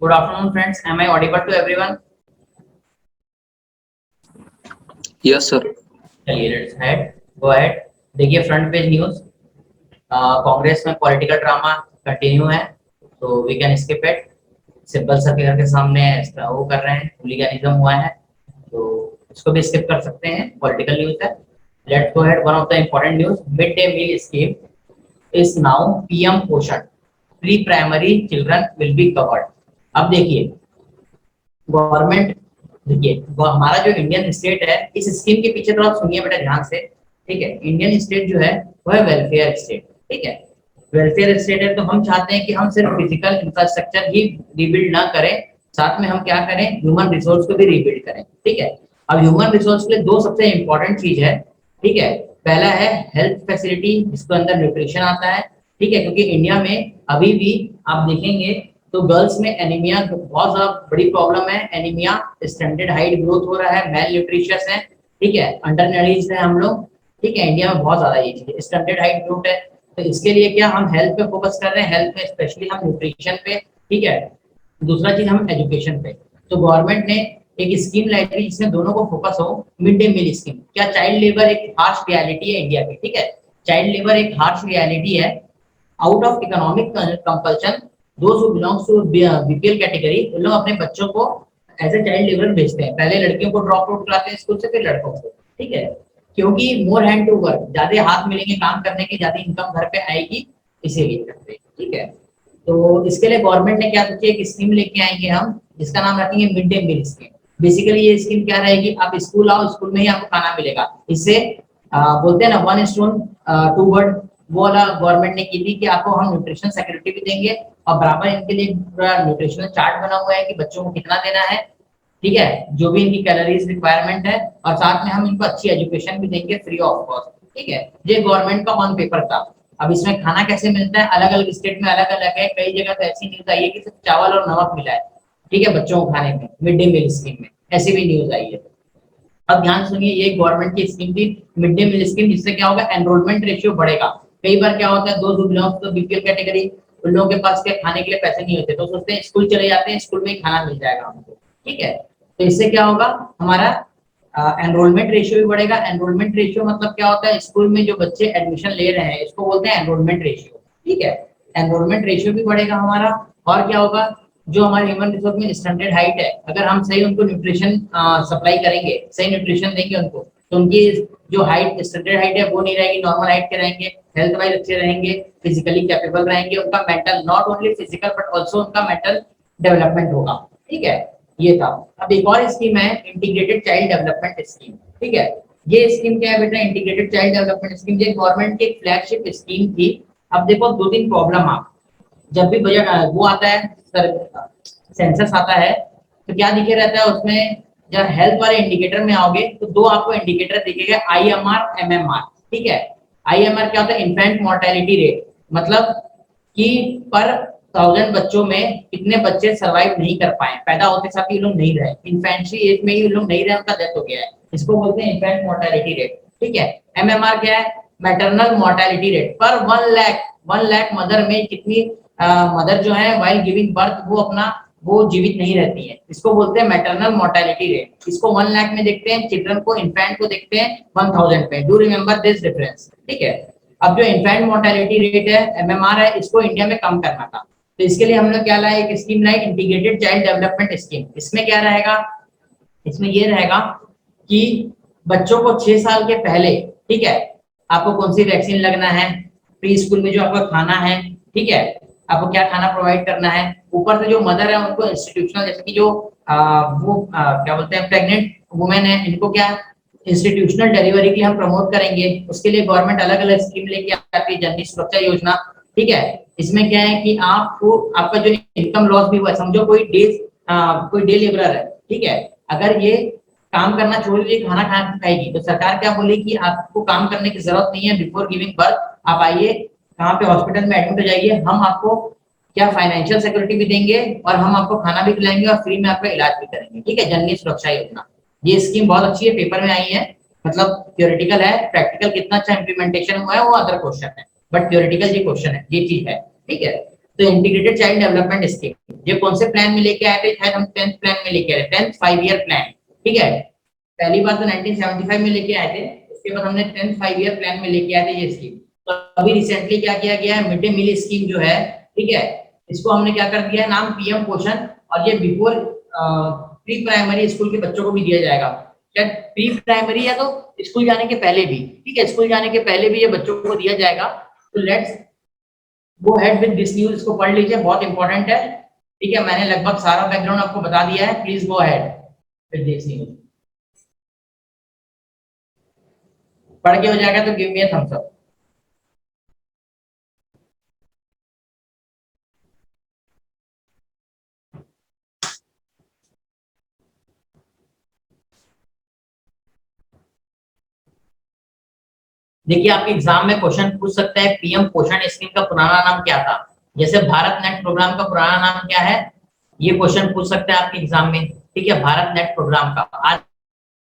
Good afternoon, friends. Am I audible to everyone? Yes, sir. चलिए let's head go head. देखिए front page news. Congress में political drama continue है, तो we can skip it. Simple sir के घर के सामने वो कर रहे हैं, हुलिगनिज्म हुआ है, तो इसको भी स्किप कर सकते हैं। पॉलिटिकल न्यूज है। Let's go head. One of the important news, mid day meal scheme is now PM Poshan, pre primary children will be covered. अब देखिए गवर्नमेंट, देखिए वो हमारा जो इंडियन स्टेट है, इस स्कीम के पीछे थोड़ा सुनिए बेटा ध्यान से। ठीक है, इंडियन स्टेट जो है वो है वेलफेयर स्टेट। ठीक है, वेलफेयर स्टेट है, तो हम चाहते हैं कि हम सिर्फ फिजिकल इंफ्रास्ट्रक्चर ही रिबिल्ड ना करें, साथ में हम क्या करें, ह्यूमन रिसोर्स को भी रिबिल्ड करें। ठीक है, अब ह्यूमन रिसोर्स के लिए दो सबसे इंपॉर्टेंट चीज है। ठीक है, पहला है हेल्थ फैसिलिटी, जिसके अंदर न्यूट्रिशन आता है। ठीक है, क्योंकि इंडिया में अभी भी आप देखेंगे तो गर्ल्स में एनीमिया बहुत ज्यादा बड़ी प्रॉब्लम है। एनीमिया, स्टैंडर्ड हाइट ग्रोथ हो रहा है, मेल न्यूट्रिशियस है। ठीक है, अंडर नरिश्ड है हम लोग। ठीक है, इंडिया में बहुत ज्यादा ये चीज स्टैंडर्ड हाइट ग्रोथ है। तो इसके लिए क्या हम हेल्थ पे फोकस कर रहे हैं, हेल्थ में स्पेशली हम न्यूट्रिशन पे। ठीक है, दूसरा चीज हम एजुकेशन पे। तो गवर्नमेंट ने एक स्कीम लाई थी जिसमें दोनों को फोकस हो, मिड डे मील स्कीम। क्या चाइल्ड लेबर एक हार्श रियलिटी है इंडिया की? ठीक है, चाइल्ड लेबर एक हार्श रियलिटी है। Out of economic compulsion, those who belongs to BPL category, उन लोग अपने बच्चों को एज ए चाइल्ड लेबर भेजते हैं। पहले लड़कियों को ड्रॉप आउट कराते हैं स्कूल से, फिर लड़कों को। ठीक है, क्योंकि मोर हैंड टू वर्क, ज्यादा हाथ मिलेंगे काम करने की, ज्यादा इनकम घर पे आएगी, इसीलिए करते हैं। ठीक है, तो इसके लिए गवर्नमेंट ने क्या सोचा, एक स्कीम लेके आएंगे हम, जिसका नाम रखेंगे mid day meal scheme. Basically ये स्कीम क्या रहेगी, आप स्कूल आओ, स्कूल में ही आपको खाना मिलेगा। इससे बोलते हैं ना, वन स्टोन टू बर्ड, वो वाला गवर्नमेंट ने की थी कि आपको हम न्यूट्रिशन सिक्योरिटी भी देंगे, और बराबर इनके लिए पूरा न्यूट्रिशनल चार्ट बना हुआ है कि बच्चों को कितना देना है। ठीक है, जो भी इनकी कैलोरीज रिक्वायरमेंट है, और साथ में हम इनको अच्छी एजुकेशन भी देंगे फ्री ऑफ कॉस्ट। ठीक है, ये गवर्नमेंट का ऑन पेपर था। अब इसमें खाना कैसे मिलता है, अलग अलग स्टेट में अलग अलग है। कई जगह तो ऐसी न्यूज आई है कि सिर्फ चावल और नमक मिला है, ठीक है, बच्चों को खाने में मिड डे मील स्कीम में, ऐसी भी न्यूज आई है। अब ध्यान सुनिए, ये गवर्नमेंट की स्कीम थी मिड डे मील स्कीम, जिससे क्या होगा, एनरोलमेंट रेशियो बढ़ेगा। कई बार क्या होता है, दो बिलोंग्स टू बीपीएल कैटेगरी, उन लोगों के पास क्या खाने के लिए पैसे नहीं होते, तो सोचते हैं स्कूल चले जाते हैं, स्कूल में ही खाना मिल जाएगा हमको। ठीक है, तो इससे क्या होगा, हमारा एनरोलमेंट रेशियो भी बढ़ेगा। एनरोलमेंट रेशियो मतलब क्या होता है, स्कूल में जो बच्चे एडमिशन ले रहे हैं, इसको बोलते हैं एनरोलमेंट रेशियो। ठीक है, एनरोलमेंट रेशियो भी बढ़ेगा हमारा। और क्या होगा, जो हमारे ह्यूमन रिसोर्स में स्टैंडर्ड हाइट है, अगर हम सही उनको न्यूट्रिशन सप्लाई करेंगे, सही न्यूट्रिशन देंगे उनको, तो उनकी जो हाइट, स्टैंडर्ड हाइट है, वो नहीं रहेगी, नॉर्मल हाइट के रहेंगे, हेल्थ वाइज अच्छे रहेंगे, फिजिकली कैपेबल रहेंगे, उनका mental, not only physical but also उनका मेंटल डेवलपमेंट होगा। ठीक है, ये था। अब एक और स्कीम है, इंटीग्रेटेड चाइल्ड डेवलपमेंट स्कीम। ठीक है, ये स्कीम क्या है बेटा, इंटीग्रेटेड चाइल्ड डेवलपमेंट स्कीम, ये गवर्नमेंट की एक फ्लैगशिप स्कीम थी। अब देखो दो तीन प्रॉब्लम आप, जब भी बजट वो आता है, सेंसस आता है, तो क्या दिखे रहता है उसमें, जब हेल्थ वाले इंडिकेटर में आओगे तो दो आपको इंडिकेटर दिखेगा, आईएमआर, एमएमआर। ठीक है, आईएमआर क्या होता है, इन्फेंट मोर्टेलिटी रेट, मतलब कि पर 1000 बच्चों में कितने बच्चे सरवाइव नहीं कर पाए, पैदा होते साथ ही लोग नहीं रहे, इन्फेंट्री एज में ही लोग नहीं रहे, उनका डेथ हो गया है, इसको बोलते हैं इन्फेंट मोर्टेलिटी रेट। ठीक है, एमएमआर क्या है, मैटरनल मोर्टेलिटी रेट, पर 1 लाख मदर में कितनी मदर जो है वाइल गिविंग बर्थ, वो अपना वो जीवित नहीं रहती है, इसको बोलते हैं मैटरनल मोर्टेलिटी रेट। इसको 1 लाख में देखते हैं, चिल्ड्रन को, इन्फेंट को देखते हैं 1000 पे। Do remember this difference. ठीक है, अब जो इन्फेंट मोर्टेलिटी रेट है, एमएमआर है, इसको इंडिया में कम करना था, तो इसके लिए हम लोग क्या लाए, एक स्कीम लाई, इंटीग्रेटेड चाइल्ड डेवलपमेंट स्कीम। इसमें क्या रहेगा, इसमें ये रहेगा कि बच्चों को 6 साल के पहले, ठीक है, आपको कौन सी वैक्सीन लगना है, प्री स्कूल में जो आपका खाना है, ठीक है, आपको क्या खाना प्रोवाइड करना है, ऊपर से जो मदर है उनको इंस्टीट्यूशनल, जैसे कि जो क्या बोलते हैं, प्रेग्नेंट वुमेन है, इनको क्या इंस्टीट्यूशनल डिलीवरी की हम प्रमोट करेंगे। उसके लिए गवर्नमेंट अलग अलग स्कीम लेके आती है, जननी सुरक्षा योजना। ठीक है, इसमें क्या है कि आपको, आपका जो इनकम लॉस भी हुआ है, समझो कोई डे लेबरर है, ठीक है, अगर ये काम करना छोड़ के खाना खाएगी, तो सरकार क्या बोलेगी कि आपको काम करने की जरूरत नहीं है, बिफोर गिविंग बर्थ आप आइए, कहाँ पे, हॉस्पिटल में एडमिट हो जाइए, हम आपको क्या फाइनेंशियल सिक्योरिटी भी देंगे, और हम आपको खाना भी खिलाएंगे, और फ्री में आपका इलाज भी करेंगे। ठीक है, जननी सुरक्षा योजना, ये स्कीम बहुत अच्छी है, पेपर में आई है, मतलब थियोरेटिकल है, प्रैक्टिकल कितना अच्छा इंप्लीमेंटेशन हुआ है वो अदर क्वेश्चन है, बट थियोरेटिकल ये क्वेश्चन है, ये चीज है। ठीक है, तो इंटीग्रेटेड चाइल्ड डेवलपमेंट स्कीम, ये कौन से प्लान में लेके आए थे, शायद हम 10th प्लान में लेके आए थे, 10th 5 ईयर प्लान, ठीक है। पहली बार तो 1975 में लेके आए थे, उसके बाद हमने 10th 5 ईयर प्लान में लेके आए थे ये स्कीम। तो अभी रिसेंटली क्या किया गया है, मिड डे मील स्कीम जो है, ठीक है, इसको हमने क्या कर दिया है नाम पीएम पोषण, और ये बिफोर प्री प्राइमरी स्कूल के बच्चों को भी दिया जाएगा, शायद प्री प्राइमरी या तो स्कूल जाने के पहले भी, ठीक है, स्कूल जाने के पहले भी ये बच्चों को दिया जाएगा। तो let's go head with this news, इसको पढ़ लीजिए, बहुत इंपॉर्टेंट है, ठीक है। मैंने लगभग सारा बैकग्राउंड आपको बता दिया है, please go head with this news. पढ़ के हो जाएगा तो give me a thumbs up. देखिए आपके एग्जाम में क्वेश्चन पूछ सकता है पीएम पोषण स्कीम का पुराना नाम क्या था, जैसे भारत नेट प्रोग्राम का पुराना नाम क्या है, ये क्वेश्चन पूछ सकते हैं आपके एग्जाम में, ठीक है, भारत नेट प्रोग्राम का। आज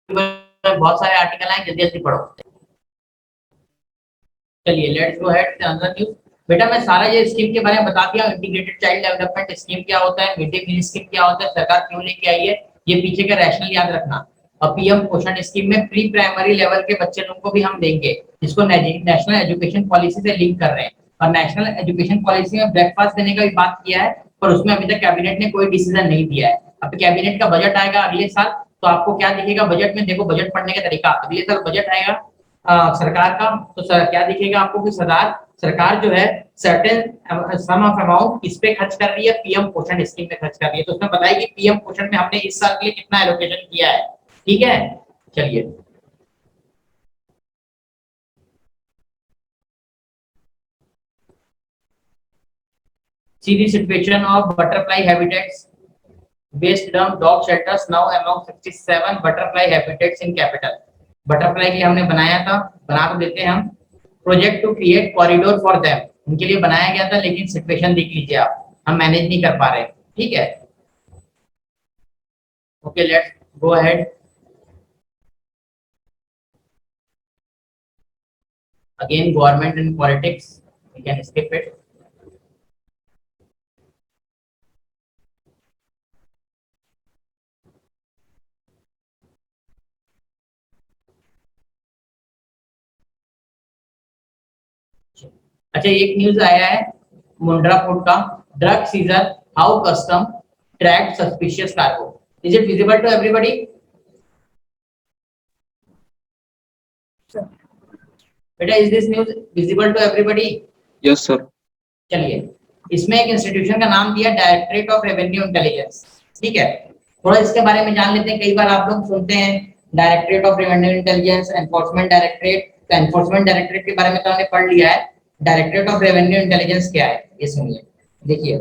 बहुत सारे आर्टिकल आए, जल्दी जल्दी पढ़ो। चलिए let's go head another news. बेटा मैं सारा ये स्कीम के बारे में बता दिया, इंटीग्रेटेड चाइल्ड डेवलपमेंट स्कीम क्या होता है, मिड डे मील स्कीम क्या होता है, सरकार क्यों लेके आई है, ये पीछे का रैशनल याद रखना। और पीएम पोषण स्कीम में प्री प्राइमरी लेवल के बच्चे लोगों को भी हम देंगे, जिसको नेशनल एजुकेशन पॉलिसी से लिंक कर रहे हैं। और नेशनल एजुकेशन पॉलिसी में ब्रेकफास्ट देने का भी बात किया है, पर उसमें अभी तक कैबिनेट ने कोई डिसीजन नहीं दिया है। अब कैबिनेट का बजट आएगा अगले साल, तो आपको क्या दिखेगा बजट में, देखो बजट पढ़ने का तरीका, अगले साल बजट आएगा सरकार का, तो क्या दिखेगा आपको कि सरकार जो है सर्टेन सम ऑफ अमाउंट किस पे खर्च कर रही है, पीएम पोषण स्कीम में खर्च कर रही है। तो उसमें बताइए कि पीएम पोषण में हमने इस साल के लिए कितना एलोकेशन किया है, ठीक है। चलिए see the situation of butterfly habitats based on dog shelters now among 67 butterfly habitats in capital। Butterfly की हमने बनाया था, बना तो देते हैं हम, project to create corridor for them, उनके लिए बनाया गया था, लेकिन सिचुएशन देख लीजिए आप, हम मैनेज नहीं कर पा रहे, ठीक है। Okay let's go ahead. Again government and politics, we can skip it. अच्छा एक न्यूज आया है मुंड्रा पोर्ट का, drug seizure, how custom track suspicious cargo, is it visible to everybody? बेटा is this news visible to everybody? Yes, sir. चलिए इसमें एक institution का नाम दिया डायरेक्टरेट ऑफ रेवेन्यू इंटेलिजेंस, ठीक है। थोड़ा इसके बारे में जान लेते हैं, कई बार आप लोग सुनते हैं directorate of revenue intelligence, enforcement directorate, तो एनफोर्समेंट डायरेक्टरेट के बारे में तो हमने पढ़ लिया है, डायरेक्टरेट ऑफ रेवेन्यू इंटेलिजेंस क्या है ये सुनिए। देखिए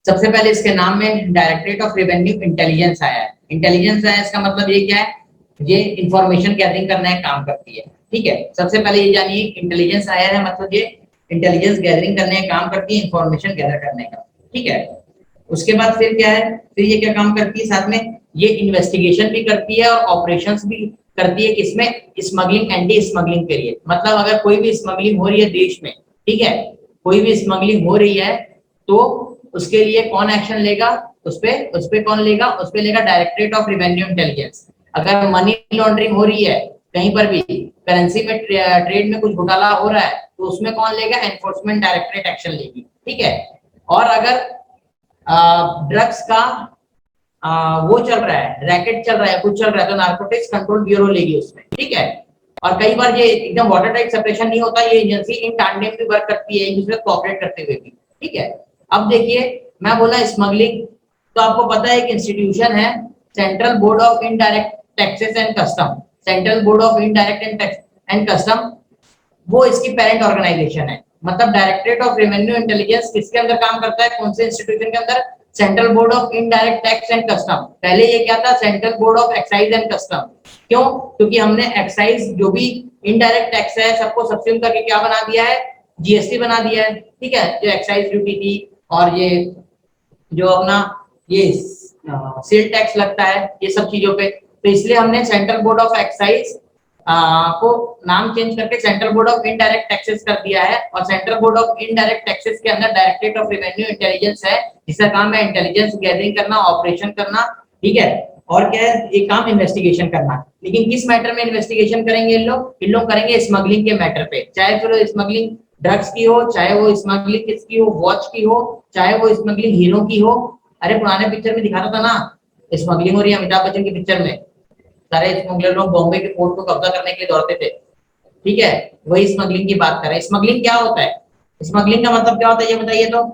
सबसे पहले इसके नाम में डायरेक्टरेट ऑफ रेवेन्यू इंटेलिजेंस आया है, इंटेलिजेंस आया इसका मतलब ये क्या है, ये इंफॉर्मेशन गैदरिंग करने का काम करती है, ठीक है। सबसे पहले ये जानिए इंटेलिजेंस आया है मतलब ये इंटेलिजेंस गैदरिंग करने का काम करती है, इंफॉर्मेशन गैदर करने का, ठीक है। उसके बाद फिर क्या है, फिर ये क्या काम करती है, साथ में ये इन्वेस्टिगेशन भी करती है और ऑपरेशंस भी करती है, किसमें, स्मगलिंग एंटी स्मगलिंग के लिए। मतलब अगर कोई भी स्मगलिंग हो रही है देश में, ठीक है, कोई भी स्मगलिंग हो रही है तो उसके लिए कौन एक्शन लेगा, उस पे कौन लेगा, उस पे लेगा डायरेक्टरेट ऑफ रेवेन्यू इंटेलिजेंस। अगर मनी लॉन्ड्रिंग हो रही है कहीं पर भी, करेंसी में ट्रेड में कुछ घोटाला हो रहा है, तो उसमें कौन लेगा, एनफोर्समेंट डायरेक्टरेट एक्शन लेगी, ठीक है। और अगर ड्रग्स का वो चल रहा है, रैकेट चल रहा है, कुछ चल रहा है, तो नार्कोटिक्स कंट्रोल ब्यूरो लेगी उसमें, ठीक है। और कई बार ये एकदम वाटर टाइट सेपरेशन नहीं होता, ये एजेंसी इन टांडेम भी वर्क करती है, एक दूसरे को कोऑपरेट करते हुए भी, ठीक है। अब देखिए मैं बोला स्मगलिंग, तो आपको पता है एक इंस्टीट्यूशन है central board of indirect taxes and custom, central board of indirect and custom, वो इसकी पेरेंट ऑर्गेनाइजेशन है। मतलब डायरेक्टरेट ऑफ रेवेन्यू इंटेलिजेंस किसके अंदर काम करता है, कौन से इंस्टीट्यूशन के अंदर, central board of indirect tax and custom. पहले ये क्या था, central board of excise and custom. क्यों, क्योंकि हमने एक्साइज जो भी इनडायरेक्ट टैक्स है सबको सब्सिम करके क्या बना दिया है, जीएसटी बना दिया है, ठीक है। जो एक्साइज ड्यूटी थी और ये जो अपना ये सेल टैक्स लगता है, ये सब चीजों पे, तो इसलिए हमने सेंट्रल बोर्ड ऑफ एक्साइज को नाम चेंज करके central board of indirect taxes कर दिया है, और central board of indirect taxes के अंदर डायरेक्टरेट ऑफ रेवेन्यू इंटेलिजेंस है, जिसका काम है इंटेलिजेंस गैदरिंग करना, ऑपरेशन करना, ठीक है। और क्या है, एक काम इन्वेस्टिगेशन करना। लेकिन किस मैटर में इन्वेस्टिगेशन करेंगे इन लोग करेंगे स्मगलिंग के मैटर पे, चाहे फिर स्मगलिंग ड्रग्स की हो, चाहे वो स्मगलिंग किसकी हो, वॉच की हो, चाहे वो स्मगलिंग हीरो की हो। अरे पुराने पिक्चर में दिखाता था ना, स्मगलिंग हो रही है अमिताभ बच्चन की पिक्चर में, सारे स्मगलर लोग बॉम्बे के पोर्ट को कब्जा करने के लिए दौड़ते थे, ठीक है। वही स्मगलिंग की बात कर रहे हैं। स्मगलिंग क्या होता है, स्मगलिंग का मतलब क्या होता है ये बताइए तो।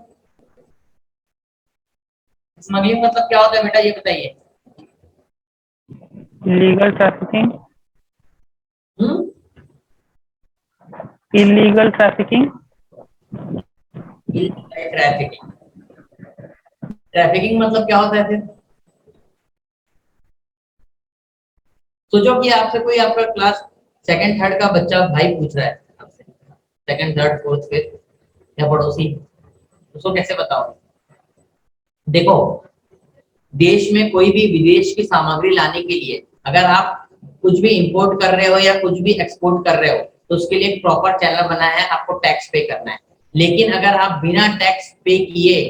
स्मगलिंग मतलब क्या होता है बेटा, ये बताइए। Legal trafficking. Hmm, illegal trafficking. Trafficking. Trafficking मतलब क्या होता है फिर? सोचो कि आपसे कोई आपका क्लास सेकंड थर्ड का बच्चा भाई पूछ रहा है आपसे, सेकंड थर्ड फोर्थ फिफ्थ या पड़ोसी, उसको कैसे बताओ? देखो, देश में कोई भी विदेश की सामग्री लाने के लिए अगर आप कुछ भी इंपोर्ट कर रहे हो या कुछ भी एक्सपोर्ट कर रहे हो, तो उसके लिए एक प्रॉपर चैनल बना है, आपको टैक्स पे करना है। लेकिन अगर आप बिना टैक्स पे किए,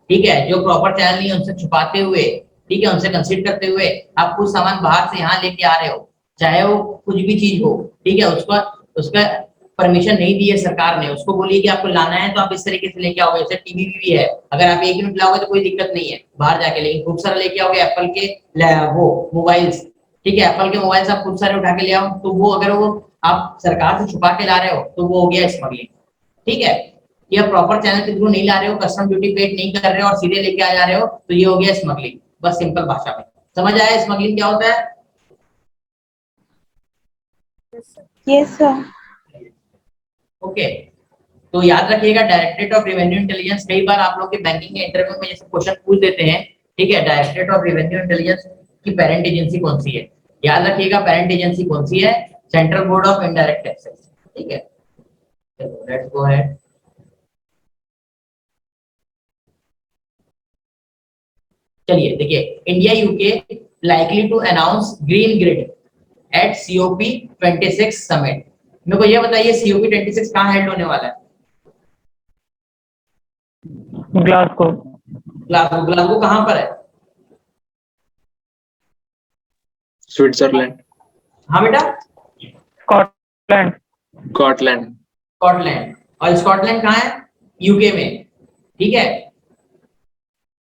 ठीक है, जो प्रॉपर चैनल नहीं है उनसे छुपाते हुए, ठीक है, उनसे कंसीड करते हुए आप कुछ सामान बाहर से यहाँ लेके आ रहे हो, चाहे वो कुछ भी चीज हो, ठीक है, उसका उसका परमिशन नहीं दी है सरकार ने, उसको बोलिए कि आपको लाना है तो आप इस तरीके से लेके आओगे। जैसे टीवी भी है, अगर आप 1 यूनिट लाओगे तो कोई दिक्कत नहीं है बाहर जाके, लेकिन खूब सारा लेके आओगे एप्पल के वो मोबाइल्स, ठीक है, एप्पल के मोबाइल्स आप खूब सारे उठा के ले आओ, तो वो अगर वो आप सरकार से छुपा के ला रहे हो तो वो हो गया स्मगलिंग, ठीक है। या प्रॉपर चैनल के थ्रू नहीं ला रहे हो, कस्टम ड्यूटी पेड नहीं कर रहे हो और सीधे लेके आ जा रहे हो, तो ये हो गया स्मगलिंग। बस सिंपल भाषा में समझ आया स्मगलिंग क्या होता है? Yes sir. ओके, तो याद रखिएगा डायरेक्टरेट ऑफ रेवेन्यू इंटेलिजेंस, कई बार आप लोग के बैंकिंग के इंटरव्यू में जैसे क्वेश्चन पूछ देते हैं, ठीक है। डायरेक्टरेट ऑफ रेवेन्यू इंटेलिजेंस की पेरेंट एजेंसी कौन सी है, याद रखिएगा पेरेंट एजेंसी कौन सी है, central board of indirect taxes, ठीक है। चलो लेट्स गो अहेड। चलिए देखिए, India UK likely to announce green grid at COP 26 summit. मेरे को ये बताइए सीओपी 26 कहाँ हेल्ड होने वाला है? ग्लासगो। ग्लासगो। ग्लासगो कहाँ पर है? स्विट्जरलैंड। हाँ बेटा, स्कॉटलैंड। स्कॉटलैंड। स्कॉटलैंड। और स्कॉटलैंड कहाँ है? यूके में, ठीक है।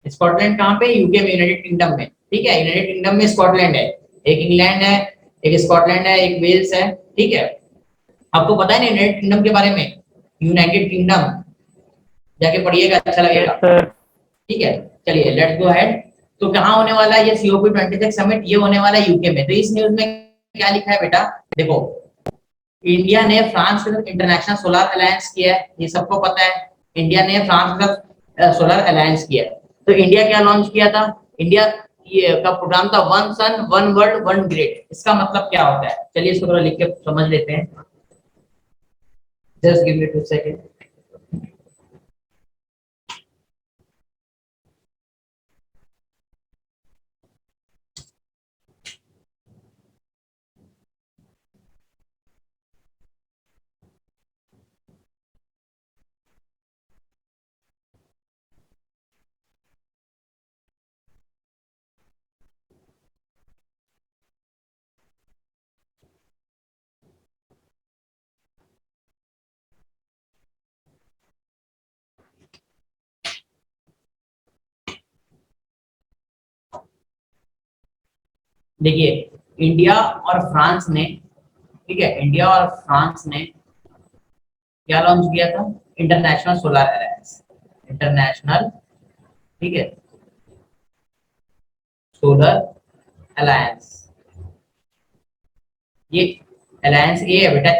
स्कॉटलैंड कहाँ पे? यूके में, यूनाइटेड किंगडम में, ठीक है। यूनाइटेड किंगडम में स्कॉटलैंड है, एक इंग्लैंड है, एक स्कॉटलैंड है, एक वेल्स है, ठीक है। आपको पता है ना यूनाइटेड किंगडम के बारे में? यूनाइटेड किंगडम जाके पढ़िएगा, अच्छा लगेगा, यस सर। ठीक है। चलिए लेट्स गो अहेड। तो कहाँ होने वाला है ये सीओपी 26 समिट? ये होने वाला है यूके में। तो इस न्यूज में क्या लिखा है बेटा, देखो, इंडिया ने फ्रांस के साथ इंटरनेशनल सोलर अलायंस किया है, ये सबको पता है। इंडिया ने फ्रांस के साथ सोलर अलायंस किया है। तो इंडिया क्या लॉन्च किया था? इंडिया ये का प्रोग्राम था one sun one world one grid. इसका मतलब क्या होता है, चलिए इसको थोड़ा लिख के समझ लेते हैं। Just give me 2 second. देखिए, इंडिया और फ्रांस ने, ठीक है, इंडिया और फ्रांस ने क्या लॉन्च किया था? International solar alliance. इंटरनेशनल, ठीक है, सोलर अलायंस। ये अलायंस ये है बेटा,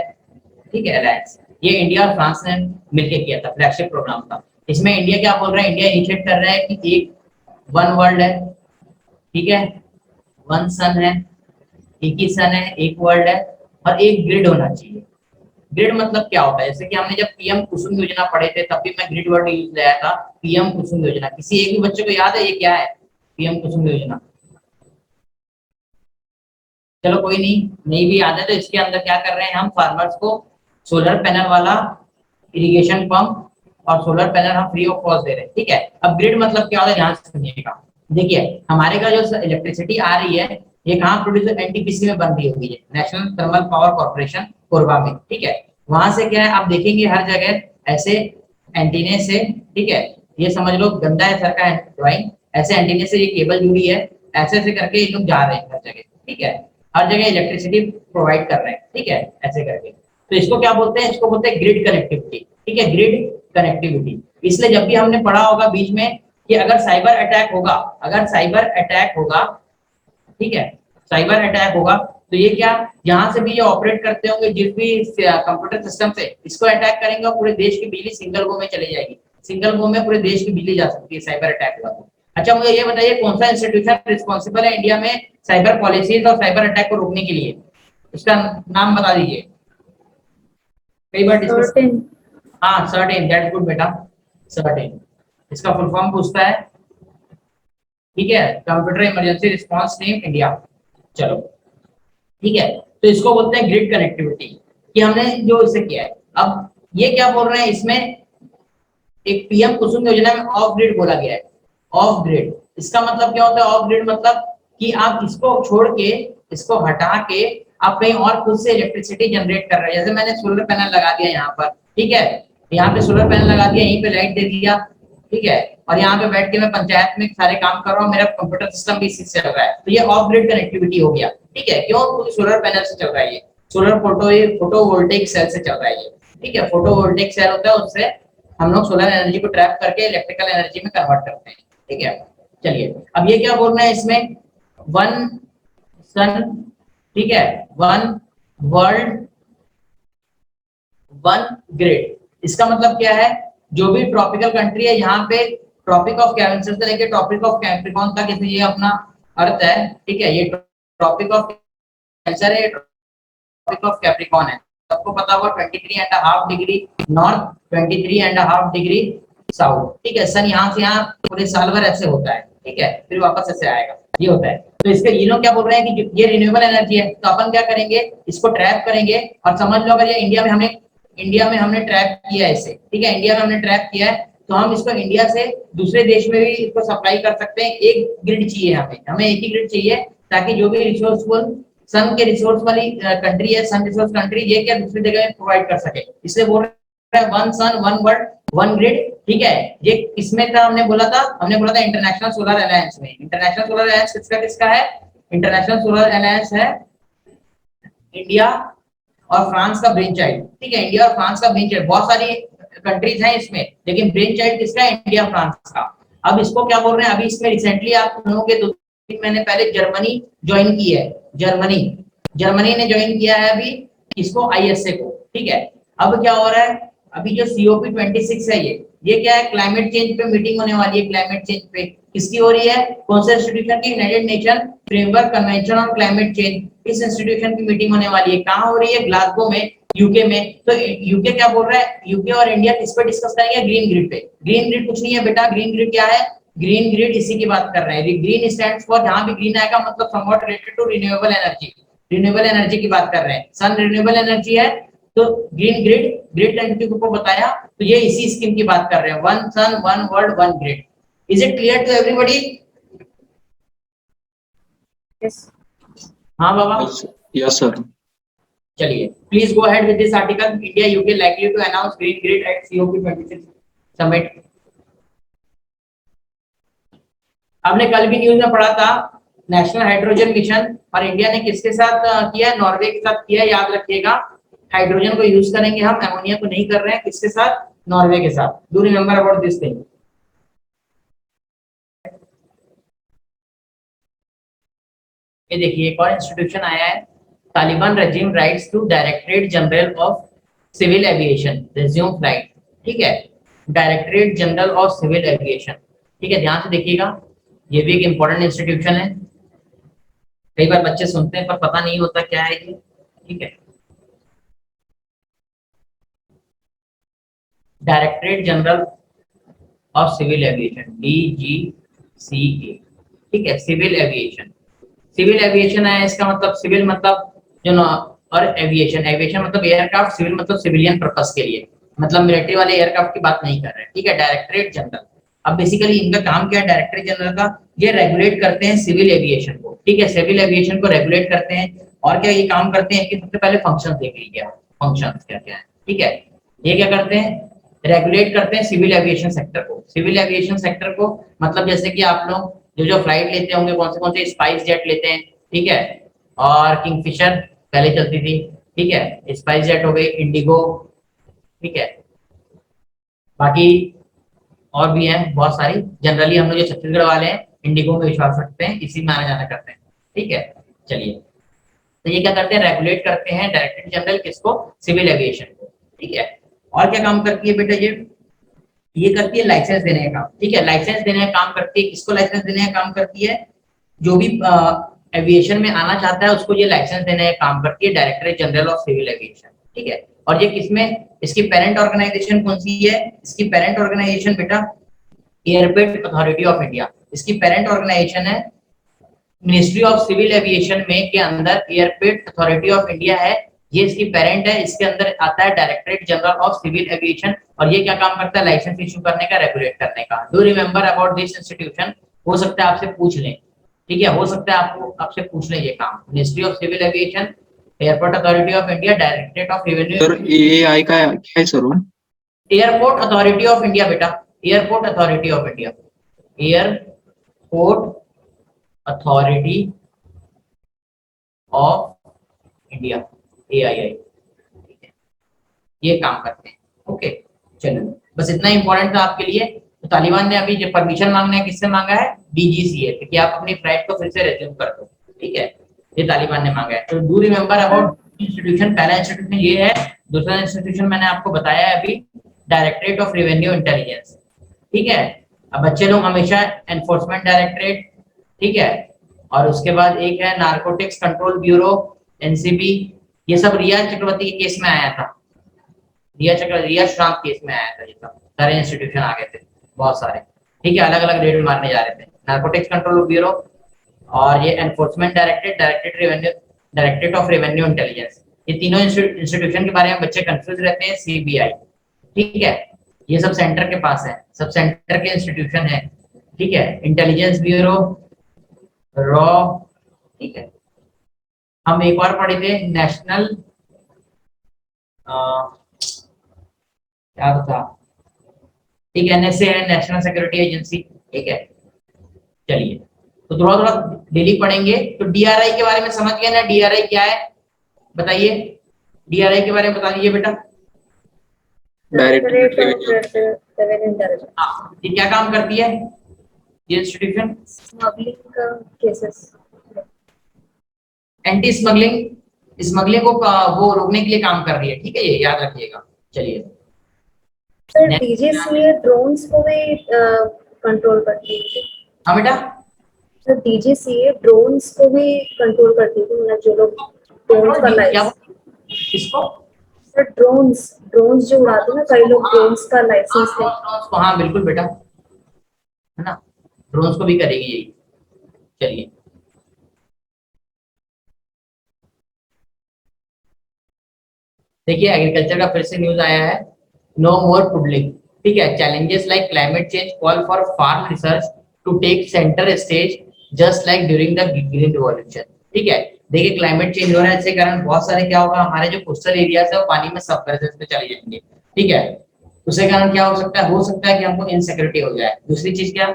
ठीक है, अलायंस ये इंडिया और फ्रांस ने मिलकर किया था, फ्लैगशिप प्रोग्राम था। इसमें इंडिया क्या बोल रहा है? इंडिया इनिशिएट कर रहा है कि एक वन वर्ल्ड है, ठीक है, वन सन है, एक ही सन है, एक वर्ल्ड है, और एक ग्रिड होना चाहिए। ग्रिड मतलब क्या होता है? जैसे कि हमने जब पीएम कुसुम योजना पढ़े थे तब भी मैं ग्रिड वर्ड यूज लाया था, पीएम कुसुम योजना। किसी एक भी बच्चे को याद है ये क्या है, पीएम कुसुम योजना? चलो कोई नहीं भी आता है तो इसके अंदर क्या कर रहे हैं हम फार्मर्स को सोलर पैनल वाला इरिगेशन पंप और सोलर पैनल हम फ्री ऑफ कॉस्ट दे रहे हैं, ठीक है। अब ग्रिड मतलब क्या होता है, ध्यान से सुनिएगा। देखिए हमारे का जो इलेक्ट्रिसिटी आ रही है ये कहाँ प्रोड्यूस, एनटीपीसी में बन रही हुई है, national thermal power corporation Korba में, ठीक है। वहां से क्या है आप देखेंगे हर जगह ऐसे एंटीने से, ठीक है, ये समझ लो गंदा है सर का ड्राइंग, ऐसे एंटीने से ये केबल जुड़ी है, ऐसे ऐसे करके ये लोग जा रहे हैं हर जगह, ठीक है, हर जगह इलेक्ट्रिसिटी प्रोवाइड कर रहे हैं, ठीक है, ऐसे करके। तो इसको क्या बोलते हैं, इसको बोलते हैं ग्रिड कनेक्टिविटी, ठीक है, ग्रिड कनेक्टिविटी। इसलिए जब भी हमने पढ़ा होगा बीच में कि अगर साइबर अटैक होगा, अगर साइबर अटैक होगा, ठीक है, साइबर अटैक होगा तो ये क्या, यहाँ से भी ये ऑपरेट करते होंगे जिस भी कंप्यूटर सिस्टम से इसको अटैक करेंगे और पूरे देश की बिजली सिंगल गो में चली जाएगी, सिंगल गो में पूरे देश की बिजली जा सकती है साइबर अटैक हुआ तो। अच्छा मुझे ये बताइए कौन सा इंस्टीट्यूशन रिस्पॉन्सिबल है इंडिया में साइबर पॉलिसीज और साइबर अटैक को रोकने के लिए, उसका नाम बता दीजिए। कई बार डिस्कस, हाँ सर्टेन, दैट्स गुड बेटा, सर्टेन इसका फुल फॉर्म पूछता है, ठीक है, computer emergency response team India. चलो ठीक है, तो इसको बोलते हैं ग्रिड कनेक्टिविटी कि हमने जो इसे किया है। अब ये क्या बोल रहे हैं इसमें, एक पीएम कुसुम योजना में ऑफ ग्रिड बोला गया है, ऑफ ग्रिड इसका मतलब क्या होता है, ऑफ ग्रिड मतलब कि आप इसको छोड़ के, इसको हटा के आप कहीं और खुद से इलेक्ट्रिसिटी जनरेट कर रहे हैं। जैसे मैंने सोलर पैनल लगा दिया यहाँ पर, ठीक है, यहाँ पे सोलर पैनल लगा दिया, यहीं पे लाइट दे दिया, ठीक है, और यहाँ पे बैठ के मैं पंचायत में सारे काम कर रहा हूँ, मेरा कंप्यूटर सिस्टम भी इसी से चल रहा है, तो ये ऑफ ग्रिड कनेक्टिविटी हो गया, ठीक है। क्यों, क्योंकि सोलर पैनल से चल रहा है, ये सोलर फोटोवोल्टेइक सेल से चल रहा है ये, ठीक है, फोटोवोल्टेइक सेल होता है, उससे हम लोग सोलर एनर्जी को ट्रैप करके इलेक्ट्रिकल एनर्जी में कन्वर्ट करते हैं, ठीक है। चलिए अब ये क्या बोल रहे हैं इसमें, वन सन, ठीक है, वन वर्ल्ड वन ग्रिड, इसका मतलब क्या है, जो भी ट्रॉपिकल कंट्री है यहाँ पे ट्रॉपिक ऑफ कैंसर से लेके ट्रॉपिक ऑफ कैप्रिकॉन तक इसमें ये अपना अर्थ है, ठीक है, ये ट्रॉपिक ऑफ कैंसर है, ट्रॉपिक ऑफ कैप्रिकॉन है, सबको पता होगा 23.5 डिग्री नॉर्थ, 23.5 डिग्री साउथ, ठीक है। सन यहाँ से यहाँ पूरे साल भर ऐसे होता है, ठीक है, फिर वापस ऐसे आएगा, ये होता है। तो इसके ये लोग क्या बोल रहे हैं कि ये रिन्यूएबल एनर्जी है, तो अपन क्या करेंगे, इसको ट्रैप करेंगे, और समझ लो अगर ये इंडिया में हमने ट्रैप किया है इसे, ठीक है, इंडिया में हमने ट्रैप किया है, तो हम इसको इंडिया से दूसरे देश में भी इसको सप्लाई कर सकते हैं। एक ग्रिड चाहिए हमें एक ही ग्रिड चाहिए, ताकि जो भी रिसोर्सफुल सन के रिसोर्स वाली कंट्री है, सन रिसोर्स कंट्री, ये क्या दूसरी जगह में प्रोवाइड कर सके, इसलिए बोल रहे हैं one sun one world one grid, ठीक है। ये किसमें था, हमने बोला था इंटरनेशनल सोलर अलायंस में। इंटरनेशनल सोलर अलायंस किसका है, इंटरनेशनल सोलर अलायंस है इंडिया और फ्रांस का ब्रेन चाइल्ड, ठीक है, इंडिया और फ्रांस का ब्रेन चाइल्ड, बहुत सारी कंट्रीज हैं इसमें, लेकिन ब्रेन चाइल्ड किसका है, इंडिया फ्रांस का। अब इसको क्या बोल रहे हैं, अभी इसमें रिसेंटली आप सुनोगे 2-3 महीने पहले जर्मनी ज्वाइन की है, जर्मनी ने ज्वाइन किया है अभी इसको, आईएसए को, ठीक है। अब क्या हो रहा है, अभी जो COP26 है ये क्या है, क्लाइमेट चेंज पे मीटिंग होने वाली है, क्लाइमेट चेंज पे किसकी हो रही है, कौन से इंस्टीट्यूशन की, United nation framework convention on climate change, इस इंस्टीट्यूशन की मीटिंग होने वाली है, कहाँ हो रही है, ग्लासगो में, यूके में। तो यूके क्या बोल रहा है, यूके और इंडिया किस पे डिस्कस करेंगे, ग्रीन ग्रिड पे। ग्रीन ग्रिड कुछ नहीं है बेटा, ग्रीन ग्रिड क्या है, ग्रीन ग्रिड इसी की बात कर रहे हैं, ग्रीन स्टैंड्स फॉर, जहां भी ग्रीन आएगा मतलब somewhat related to renewable energy की बात कर रहे हैं, सन रिन्यूएबल एनर्जी है, तो ग्रीन ग्रिड कनेक्टिविटी को बताया, तो ये इसी स्कीम की बात कर रहे हैं, one sun one world one grid. Is it clear to everybody? Yes. हाँ बाबा, Yes, sir. चलिए please go ahead with this article, India UK likely to announce green grid at COP26 summit. आपने कल भी न्यूज में पढ़ा था, national hydrogen mission, और इंडिया ने किसके साथ किया, नॉर्वे के साथ किया, याद रखिएगा। हाइड्रोजन को यूज करेंगे हम, अमोनिया को नहीं कर रहे हैं, किसके साथ, नॉर्वे के साथ। Do remember about this thing. ये देखिए एक और इंस्टीट्यूशन आया है, Taliban regime writes to directorate general of civil aviation resume flight, ठीक है, directorate general of civil aviation, ठीक है, ध्यान से देखिएगा, ये भी एक इंपॉर्टेंट इंस्टीट्यूशन है। कई बार बच्चे सुनते हैं पर पता नहीं होता क्या है ये, ठीक है, directorate general of civil aviation, DGCA, ठीक है, सिविल एविएशन। सिविल एविएशन है, इसका मतलब सिविल मतलब जो ना, और एविएशन, एविएशन मतलब एयरक्राफ्ट, सिविल मतलब सिविलियन पर्पस के लिए, मतलब मिलिट्री वाले एयरक्राफ्ट की बात नहीं कर रहे हैं, ठीक है। डायरेक्टरेट जनरल, अब बेसिकली इनका काम क्या है डायरेक्टरेट जनरल का, ये रेगुलेट करते हैं सिविल एविएशन को, ठीक है, सिविल एविएशन को रेगुलेट करते हैं। और क्या ये काम करते हैं कि सबसे पहले फंक्शंस देख लीजिए, फंक्शंस क्या क्या है, ठीक है। ये क्या करते हैं, रेगुलेट करते हैं सिविल एविएशन सेक्टर को। सिविल एविएशन सेक्टर को मतलब जैसे कि आप लोग जो जो फ्लाइट लेते होंगे, कौन से स्पाइस जेट लेते हैं, ठीक है, और किंगफिशर पहले चलती थी, ठीक है, स्पाइस जेट हो गई, इंडिगो, ठीक है, बाकी और भी हैं बहुत सारी। जनरली हम लोग जो छत्तीसगढ़ वाले हैं इंडिगो में विश्वास रखते हैं, इसी में आना जाना करते हैं, ठीक है। चलिए, तो ये क्या करते हैं, रेगुलेट करते हैं डायरेक्टर जनरल किसको, सिविल एविएशन को, ठीक है। और क्या काम करती है बेटा ये करती है लाइसेंस देने का काम, ठीक है, लाइसेंस देने का काम करती है। किसको लाइसेंस देने का काम करती है, जो भी एविएशन में आना चाहता है उसको ये लाइसेंस देने का काम करती है directorate general of civil aviation, ठीक है। और ये किसमें, इसकी पेरेंट ऑर्गेनाइजेशन कौन सी है, इसकी पेरेंट ऑर्गेनाइजेशन बेटा एयरपेट अथॉरिटी ऑफ इंडिया, इसकी पेरेंट ऑर्गेनाइजेशन है मिनिस्ट्री ऑफ सिविल एविएशन में के अंदर एयरपेट अथॉरिटी ऑफ इंडिया है, ये इसकी पेरेंट है। इसके अंदर आता है directorate general of civil aviation, और ये क्या काम करता है, लाइसेंस इशू करने का, रेगुलेट करने का। Do remember about this institution, हो सकता है आपसे पूछ लें, ठीक है, हो सकता है आपको आपसे पूछ लें ये काम, ministry of civil aviation, airport authority of India, directorate of revenue. Sir AI का क्या है sir? Airport authority of India बेटा, airport authority of India, airport authority of India, AII, ये काम करते हैं, ओके। चलो बस इतना इंपॉर्टेंट था आपके लिए। तो तालिबान ने अभी जो परमिशन मांगना है किससे मांगा है, DGCA, कि आप अपनी फ्लाइट को फिर से रिज्यूम कर दो, ठीक है, ये तालिबान ने मांगा है। तो डू रिमेंबर अबाउट इंस्टीट्यूशन, पहला इंस्टीट्यूशन ये है, दूसरा इंस्टीट्यूशन मैंने आपको बताया है अभी, डायरेक्टरेट ऑफ रेवेन्यू इंटेलिजेंस, ठीक है। अब बच्चे लोग हमेशा एनफोर्समेंट डायरेक्टरेट, ठीक है, और उसके बाद एक है नारकोटिक्स कंट्रोल ब्यूरो, NCB, ये सब रिया चक्रवर्ती के केस में आया था, रिया श्राम केस में आया था, ये सब सारे इंस्टीट्यूशन आ गए थे बहुत सारे, ठीक है, अलग अलग रेड मारने जा रहे थे। नारकोटिक्स कंट्रोल ब्यूरो और ये enforcement directorate of revenue intelligence, ये तीनों इंस्टीट्यूशन के बारे में बच्चे कंफ्यूज रहते हैं। CBI, ठीक है, ये सब सेंटर के पास है, सब सेंटर के इंस्टीट्यूशन है, ठीक है। इंटेलिजेंस ब्यूरो, रॉ, ठीक है। हम एक बार पढ़े थे नेशनल, क्या था, ठीक है, NSA है, नेशनल सिक्योरिटी एजेंसी, ठीक है। चलिए, तो थोड़ा थोड़ा डेली पढ़ेंगे। तो DRI के बारे में समझ गए ना, DRI क्या है बताइए, DRI के बारे में बता दीजिए बेटा। डायरेक्टरेट हाँ, ये क्या काम करती है ये institution, smuggling cases, anti smuggling को वो रोकने के लिए काम कर रही है, ठीक है, ये याद रखिएगा। चलिए, सर DGCA ड्रोन्स को भी कंट्रोल करती है। हाँ बेटा, सर DGCA ड्रोन्स को भी कंट्रोल करती है, मतलब जो लोग ड्रोन्स का लाइसेंस, किसको, सर ड्रोन्स जो उड़ाते हैं ना, कई लोग ड्रोन्स का लाइसेंस ले। ड्रोन्स को, हाँ बिल्कुल बेटा, है ना, ड्रोन्स को भी करेगी यही। चलिए, देखिए एग्रीकल्चर का फिर से न्यूज आया है, नो मोर पुडलिंग, ठीक है, challenges like climate change call for farm research to take centre stage just like during the green revolution, ठीक है। देखिए क्लाइमेट चेंज हो रहा है, इसके कारण बहुत सारे क्या होगा, हमारे जो कोस्टल एरियाज है वो पानी में सबमर्जेस पे चले जाएंगे, ठीक है। उसके कारण क्या हो सकता है कि हमको इनसिक्योरिटी हो जाए। दूसरी चीज क्या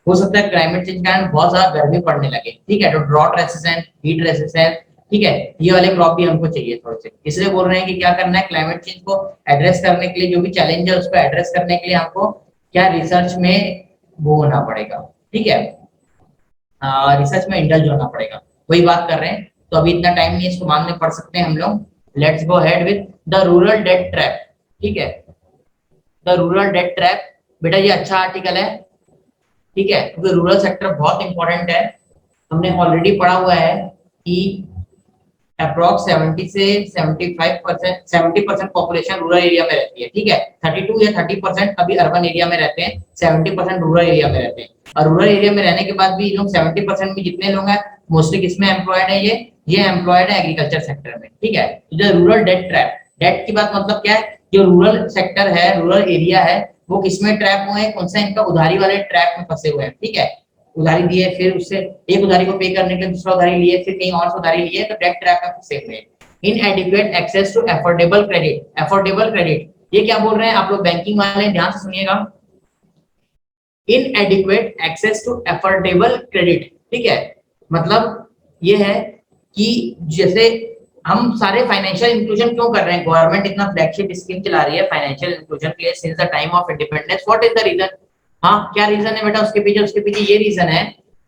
हो सकता है, क्लाइमेट चेंज के कारण बहुत ज्यादा गर्मी पड़ने लगे, ठीक है, तो ड्रॉट रेसिस्टेंट, हीट रेसिस्टेंट, ठीक है, ये वाले क्रॉप भी हमको चाहिए थोड़े से। इसलिए बोल रहे हैं कि क्या करना है, क्लाइमेट चेंज को एड्रेस करने के लिए, जो भी चैलेंज है उसको एड्रेस करने के लिए हमको क्या रिसर्च में वो होना पड़ेगा, ठीक है, रिसर्च में इंडल्ज होना पड़ेगा, वही बात कर रहे हैं। तो अभी इतना टाइम नहीं है, इसको बाद में पढ़ सकते हैं हम लोग। Let's go head with the rural death trap, ठीक है, द रूरल डेथ ट्रैप, बेटा ये अच्छा आर्टिकल है, ठीक है, क्योंकि रूरल सेक्टर बहुत इंपॉर्टेंट है। हमने ऑलरेडी पढ़ा हुआ है कि अप्रॉक्स 70 से 75%, 70% पॉपुलेशन रूरल एरिया में रहती है, ठीक है, 32 या 30% अभी अर्बन एरिया में रहते हैं, 70% रूरल एरिया में रहते हैं। और रूरल एरिया में रहने के बाद भी लोग 70% में जितने लोग हैं मोस्टली किसमें एम्प्लॉयड है? ये एम्प्लॉयड है एग्रीकल्चर सेक्टर में, ठीक है। जो रूरल डेट ट्रैप, डेट की बात मतलब क्या है? जो रूरल सेक्टर है, रूरल एरिया है, वो किसमें ट्रैप हुए हैं? कौन सा इनका उधारी वाले ट्रैप में फंसे हुए हैं, ठीक है। उधारी दिए, फिर उससे एक उधारी को पे करने के लिए दूसरा उधारी लिए, फिर कहीं और से उधारी लिए, तो डेट ट्रैप में फंसे हुए हैं। Inadequate access to affordable credit, affordable credit ये क्या बोल रहे हैं आप लोग बैंकिंग वाले, ध्यान से सुनिएगा। Inadequate access to affordable credit, ठीक है, मतलब ये है कि जैसे हम सारे फाइनेंशियल इंक्लूजन क्यों कर रहे हैं? गवर्नमेंट इतना फ्लैगशिप स्कीम चला रही है फाइनेंशियल इंक्लूजन के लिए since the time of independence. What is the reason? हाँ, क्या रीजन है बेटा उसके पीछे? उसके पीछे ये रीजन है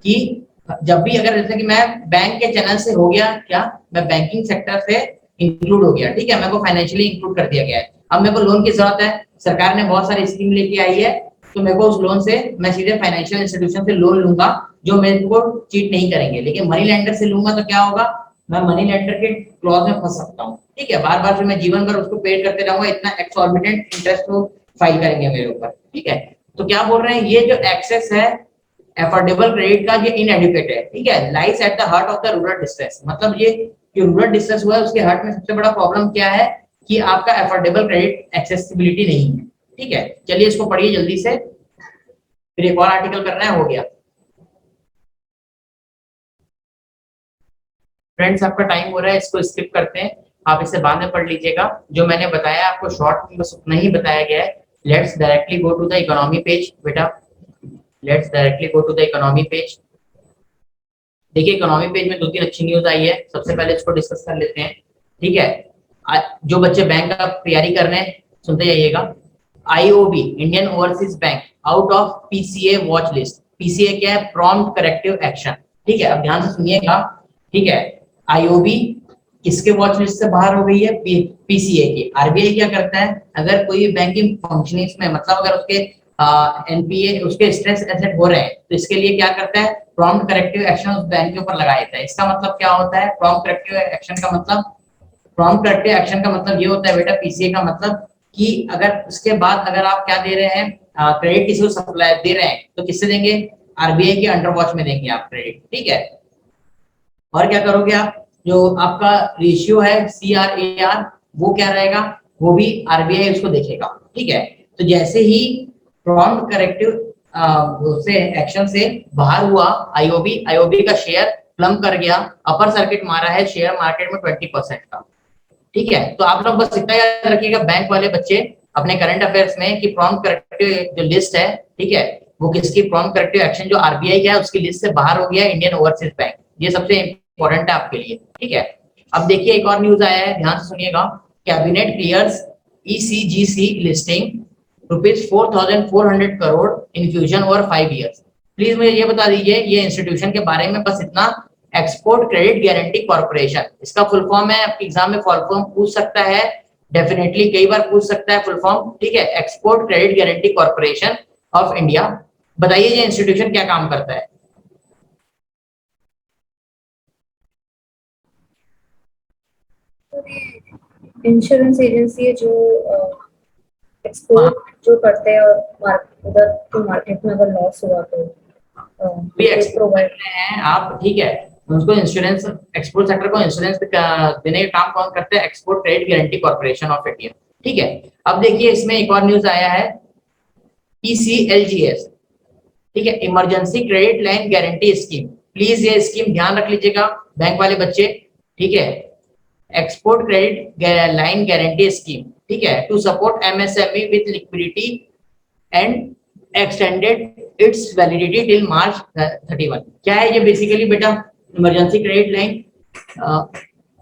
कि जब भी अगर जैसे कि मैं बैंक के चैनल से हो गया, क्या मैं बैंकिंग सेक्टर से इंक्लूड हो गया, ठीक है, मेरे को फाइनेंशियली इंक्लूड कर दिया गया है, अब मेरे को लोन की जरूरत है, सरकार ने बहुत सारी स्कीम लेके आई है, तो मेरे को उस लोन से मैं सीधे फाइनेंशियल इंस्टीट्यूशन से लोन लूंगा जो मेरे को चीट नहीं करेंगे। लेकिन मनी लेंडर से लूंगा तो क्या होगा? मैं मनी लेंडर के क्लॉज में फंस सकता हूँ, ठीक है, बार बार फिर मैं जीवन भर उसको पे करते रहूंगा, इतना एक्सॉर्बिटेंट इंटरेस्ट वो फाइल करेंगे मेरे ऊपर, ठीक है। तो क्या बोल रहे हैं, ये जो एक्सेस है अफोर्डेबल क्रेडिट का, ये इनएडिक्वेट है, ठीक है, lies at the heart of the rural distress. मतलब ये जो रूरल डिस्ट्रेस हुआ है उसके हार्ट में सबसे बड़ा प्रॉब्लम क्या है कि आपका अफोर्डेबल क्रेडिट एक्सेसिबिलिटी नहीं है, ठीक है। चलिए इसको पढ़िए जल्दी से, फिर एक और आर्टिकल करना है, हो गया। फ्रेंड्स आपका टाइम हो रहा है, इसको स्किप करते हैं, आप इसे बाद में पढ़ लीजिएगा। जो मैंने बताया आपको शॉर्ट में बस उतना ही बताया गया है। Let's directly go to the economy page बेटा, let's directly go to the economy page. देखिए इकोनॉमी पेज में 2-3 अच्छी न्यूज आई है, सबसे पहले इसको डिस्कस कर लेते हैं, ठीक है। जो बच्चे बैंक का तैयारी कर रहे हैं सुनते जाइएगा। IOB, Indian overseas bank, out of PCA watch list. PCA क्या है? प्रॉम्प्ट करेक्टिव एक्शन, ठीक है, अब ध्यान से सुनिएगा, ठीक है। आईओबी किसके वॉच लिस्ट से बाहर हो गई है? पीसीए की। आरबीआई क्या करता है, अगर कोई बैंकिंग फंक्शनिंग्स में मतलब अगर उसके एनपीए उसके स्ट्रेस एसेट हो रहे हैं तो इसके लिए क्या करता है? प्रॉम्प्ट करेक्टिव एक्शन उस बैंक के ऊपर लगा देता है। इसका मतलब क्या होता है? प्रॉम्प्ट करेक्टिव एक्शन का मतलब, प्रॉम्प्ट करेक्टिव एक्शन का मतलब ये होता है बेटा, पीसीए का मतलब कि अगर उसके बाद अगर आप क्या दे रहे हैं, क्रेडिट किसी को सप्लाई दे रहे हैं तो किससे देंगे? आरबीआई के अंडर वॉच में देंगे आप क्रेडिट, ठीक है। और क्या करोगे आप? जो आपका रेशियो है सीआरएआर वो क्या रहेगा? वो भी आरबीआई उसको देखेगा, ठीक है। तो जैसे ही प्रॉम्प्ट करेक्टिव से एक्शन से बाहर हुआ आईओबी का शेयर प्लम कर गया, अपर सर्किट मारा है शेयर मार्केट में 20% का, ठीक है। तो आप लोग बस इतना याद रखिएगा बैंक वाले बच्चे अपने करंट अफेयर्स में कि प्रॉम्प्ट करेक्टिव जो लिस्ट है, ठीक है, वो किसकी प्रॉम्प्ट करेक्टिव एक्शन जो आरबीआई का है उसकी लिस्ट से बाहर हो गया इंडियन ओवरसीज बैंक। ये सबसे इंपॉर्टेंट है आपके लिए, ठीक है। अब देखिए एक और न्यूज आया है, ध्यान से सुनिएगा। Cabinet clears ECGC listing ₹4,400 crore infusion over 5 years। Please मुझे ये बता दीजिए ये इंस्टीट्यूशन के बारे में बस इतना, एक्सपोर्ट क्रेडिट गारंटी कॉर्पोरेशन, इसका फुल फॉर्म है, आपके एग्जाम में फुल फॉर्म पूछ सकता है, डेफिनेटली कई बार पूछ सकता है फुल फॉर्म, ठीक है। Export credit guarantee corporation of India. बताइए ये इंस्टीट्यूशन क्या काम करता है? इंश्योरेंस एजेंसी है जो एक्सपोर्ट जो करते हैं और उधर के मार्केट में अगर लॉस हुआ तो भी एक्सपोर्ट करते हैं आप, ठीक है, उनको इंश्योरेंस, एक्सपोर्ट सेक्टर को इंश्योरेंस देने का काम कौन करते हैं? Export credit guarantee corporation of India, ठीक है। अब देखिए इसमें एक और न्यूज आया है, ECLGS, ठीक है, emergency credit line guarantee scheme. Please ये स्कीम ध्यान रख लीजिएगा बैंक वाले बच्चे, ठीक है। Export credit line guarantee scheme, ठीक है, to support MSME with liquidity and extended its validity till March 31। क्या है ये बेसिकली बेटा? Emergency credit line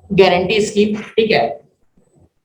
guarantee scheme, ठीक है।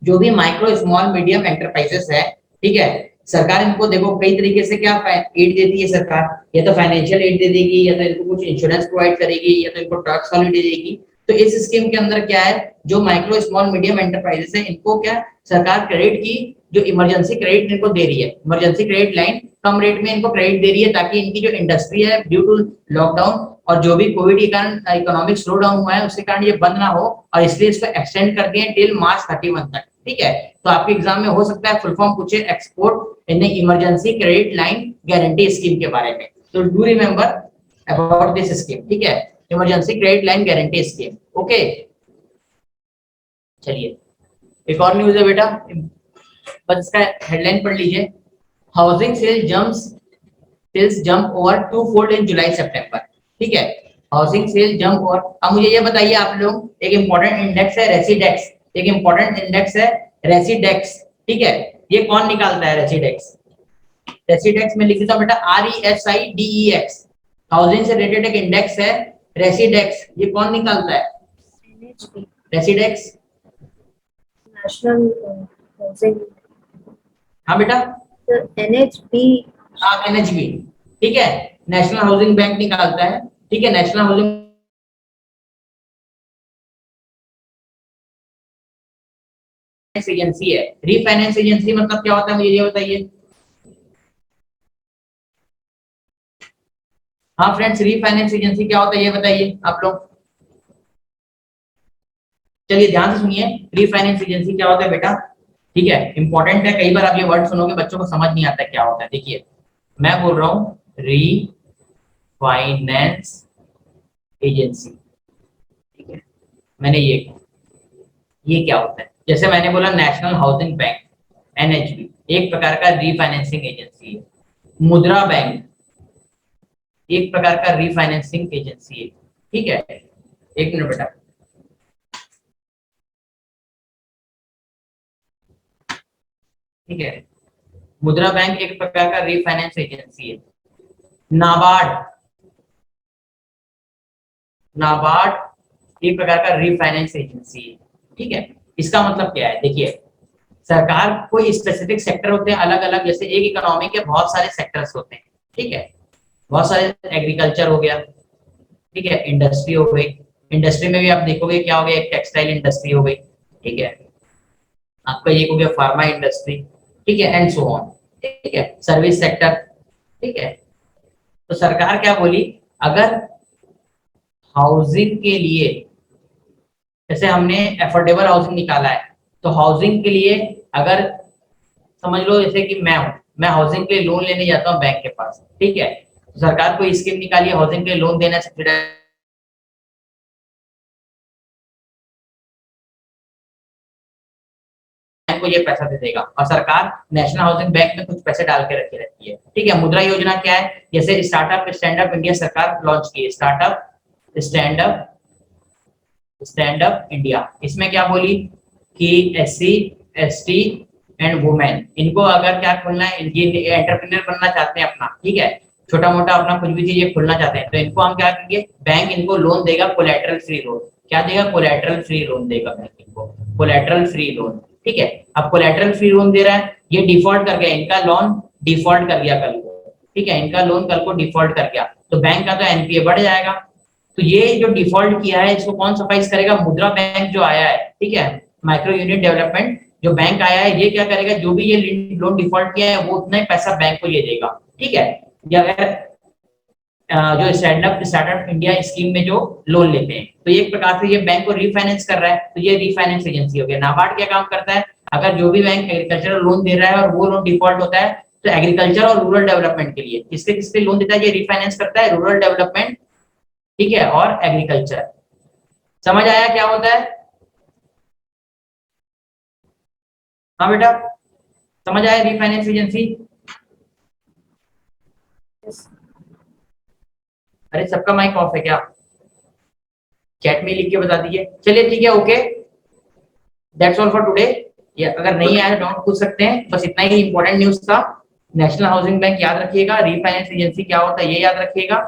जो भी माइक्रो स्मॉल मीडियम एंटरप्राइजेस है, ठीक है, सरकार इनको देखो कई तरीके से क्या एड देती है सरकार, या तो फाइनेंशियल एड दे देगी, या तो इनको कुछ इंश्योरेंस प्रोवाइड करेगी, या तो इनको टैक्स हॉलिडे देगी। तो इस स्कीम के अंदर क्या है, जो माइक्रो स्मॉल मीडियम एंटरप्राइजेस है इनको क्या सरकार क्रेडिट की जो इमरजेंसी क्रेडिट इनको दे रही है, इमरजेंसी क्रेडिट लाइन कम रेट में इनको क्रेडिट दे रही है, ताकि इनकी जो इंडस्ट्री है ड्यू टू लॉकडाउन और जो भी कोविड के कारण इकोनॉमिक स्लो डाउन हुआ है उसके कारण ये बंद ना हो, और इसलिए इसको एक्सटेंड कर दिए टिल March 31 तक, ठीक है। तो आपके एग्जाम में हो सकता है फुल फॉर्म पूछे export in emergency credit line guarantee scheme के बारे में, तो do remember about this scheme, ठीक है। Emergency credit line guarantee scheme. Okay, चलिए एक और न्यूज है बेटा, बस इसका हेडलाइन पढ़ लीजिए। Housing sales jump over 2-fold in July September. ठीक है, हाउसिंग सेल जंप ओवर। अब मुझे ये बताइए आप लोग, एक इंपॉर्टेंट इंडेक्स है रेसिडेक्स, एक इंपॉर्टेंट इंडेक्स है रेसिडेक्स। ठीक है, ये कौन निकालता है रेसिडेक्स? रेसिडेक्स में लिख देता हूं बेटा RESIDEX। हाउसिंग से रिलेटेड एक इंडेक्स है रेसिडेक्स, ये कौन निकालता है? NHB, रेसिडेक्स। नेशनल हाउसिंग, हाँ बेटा, NHB, हाँ NHB। ठीक है, नेशनल हाउसिंग बैंक निकालता है। ठीक है, नेशनल हाउसिंग एजेंसी है। रीफाइनेंस एजेंसी मतलब क्या होता है, मुझे ये बताइए। हाँ फ्रेंड्स, रीफाइनेंस एजेंसी क्या होता है ये बताइए आप लोग। चलिए ध्यान से सुनिए, रीफाइनेंस एजेंसी क्या होता है बेटा। ठीक है, इंपॉर्टेंट है, कई बार आप ये वर्ड सुनोगे बच्चों को समझ नहीं आता है क्या होता है। देखिए मैं बोल रहा हूँ रीफाइनेंस एजेंसी। ठीक है, मैंने ये क्या होता है, जैसे मैंने बोला नेशनल हाउसिंग बैंक NHB एक प्रकार का रीफाइनेंसिंग एजेंसी है। मुद्रा बैंक एक प्रकार का रीफाइनेंसिंग एजेंसी है। ठीक है, एक मिनट बेटा, ठीक है, मुद्रा बैंक एक प्रकार का रीफाइनेंस एजेंसी है। नाबार्ड, नाबार्ड एक प्रकार का रीफाइनेंस एजेंसी है। ठीक है, इसका मतलब क्या है, देखिए सरकार कोई स्पेसिफिक सेक्टर होते हैं अलग अलग, जैसे एक इकोनॉमी के बहुत सारे सेक्टर्स होते हैं। ठीक है, बहुत सारे, एग्रीकल्चर हो गया, ठीक है, इंडस्ट्री हो गई, इंडस्ट्री में भी आप देखोगे क्या हो गया, एक टेक्सटाइल इंडस्ट्री हो गई। ठीक है, आपका ये हो गया फार्मा इंडस्ट्री। ठीक है, एंड सो ऑन। ठीक है, सर्विस सेक्टर। ठीक है, तो सरकार क्या बोली, अगर हाउसिंग के लिए, जैसे हमने एफोर्डेबल हाउसिंग निकाला है, तो हाउसिंग के लिए अगर समझ लो जैसे कि मैं हाउसिंग के लिए लोन लेने जाता हूँ बैंक के पास। ठीक है, तो सरकार कोई स्कीम निकाली है हाउसिंग के लिए लोन देना, सब्सिडाइज बैंक को ये पैसा दे देगा, और सरकार नेशनल हाउसिंग बैंक में कुछ पैसे डाल के रखी रहती है। ठीक है, मुद्रा योजना क्या है, जैसे स्टार्टअप स्टैंड अप इंडिया सरकार लॉन्च की है, स्टार्टअप स्टैंड अप इंडिया। इसमें क्या बोली कि SC ST एंड वुमेन, इनको अगर क्या खोलना है, ये एंटरप्रेन्योर बनना चाहते हैं अपना, ठीक है, छोटा मोटा अपना कुछ भी चीज ये खोलना चाहते हैं, तो इनको हम क्या करेंगे, बैंक इनको लोन देगा, कोलैटरल फ्री लोन। क्या देगा, कोलैटरल फ्री लोन देगा बैंक इनको, कोलैटरल फ्री लोन। ठीक है, अब कोलैटरल फ्री लोन दे रहा है, ये डिफॉल्ट कर गया, इनका लोन डिफॉल्ट कर गया कल को। ठीक है, इनका लोन कल को डिफॉल्ट कर गया, तो बैंक का तो NPA बढ़ जाएगा। तो ये जो डिफॉल्ट किया है इसको कौन सफाइज करेगा, मुद्रा बैंक जो आया है। ठीक है, माइक्रो यूनिट डेवलपमेंट जो बैंक आया है, ये क्या करेगा, जो भी ये लोन डिफॉल्ट किया है वो उतना ही पैसा बैंक को ये देगा। ठीक है, ये अगर जो स्टार्टअप इंडिया स्कीम में जो लोन लेते हैं, तो एक प्रकार से ये बैंक को रीफाइनेंस कर रहा है, तो ये रीफाइनेंस एजेंसी हो गया। नाबार्ड क्या काम करता है, अगर जो भी बैंक एग्रीकल्चरल लोन दे रहा है और वो लोन डिफॉल्ट होता है, तो एग्रीकल्चर और रूरल डेवलपमेंट के लिए किसके किसके लोन देता है, ये रीफाइनेंस करता है, रूरल डेवलपमेंट, ठीक है, और एग्रीकल्चर। समझ आया क्या होता है? हाँ बेटा, समझ आया रीफाइनेंस एजेंसी? अरे सबका माइक ऑफ है क्या? चैट में लिख के बता दीजिए। चलिए ठीक है, okay, that's all for today. या अगर नहीं आया तो डाउट पूछ सकते हैं, बस इतना ही इंपॉर्टेंट न्यूज था। नेशनल हाउसिंग बैंक याद रखिएगा, रीफाइनेंस एजेंसी क्या होता है ये याद रखिएगा।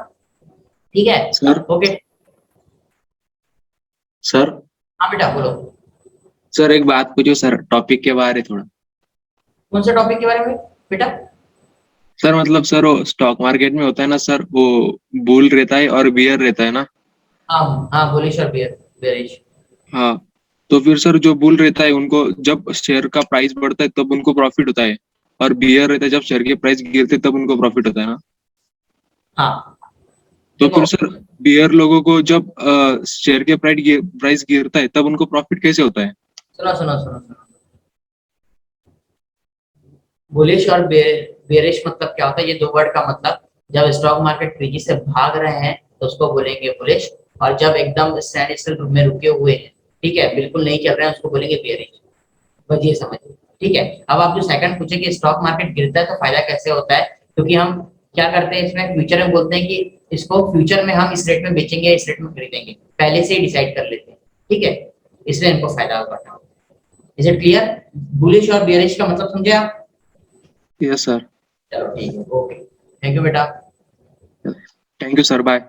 ठीक है सर, ओके। सर, हाँ बेटा बोलो। सर एक बात पूछो सर, टॉपिक के बारे थोड़ा। कौन से टॉपिक के बारे में बेटा? सर मतलब सर वो स्टॉक मार्केट में होता है ना सर, वो बुल रहता है और बियर रहता है ना। हाँ हाँ, बोलिए सर, बेरिश। हाँ, तो फिर सर जो बुल रहता है उनको जब शेयर का प्राइस बढ़ता है तब उनको प्रॉफिट होता है, और बियर रहता है जब शेयर के प्राइस गिरते तब उनको प्रॉफिट होता है ना। हाँ तो देखो, फिर सर बियर लोगों को जब शेयर के प्राइस गिरता है तब उनको प्रॉफिट कैसे होता है? सुनो सुनो सुनो सुनो, बुलिश और बेरिश मतलब क्या होता है, ये दो वर्ड का मतलब, जब स्टॉक मार्केट तेजी से भाग रहे हैं तो उसको बोलेंगे बुलिश, और जब एकदम स्टैंड स्टिल में रुके हुए हैं, ठीक है, बिल्कुल नहीं चल रहे हैं, उसको बोलेंगे बेयरिश। बस ये समझिए, ठीक है। अब आप जो सेकंड पूछे कि स्टॉक मार्केट गिरता है तो फायदा कैसे होता है, क्योंकि हम क्या करते हैं इसमें, फ्यूचर में बोलते हैं कि इसको फ्यूचर में हम इस रेट में बेचेंगे, इस रेट में खरीदेंगे, पहले से ही डिसाइड कर लेते हैं, ठीक है, इसलिए इनको फायदा होता है। Is it clear? बुलिश और बेयरिश का मतलब समझे आप? यस सर, चलो ठीक है, ओके, थैंक यू बेटा। Thank you sir, bye.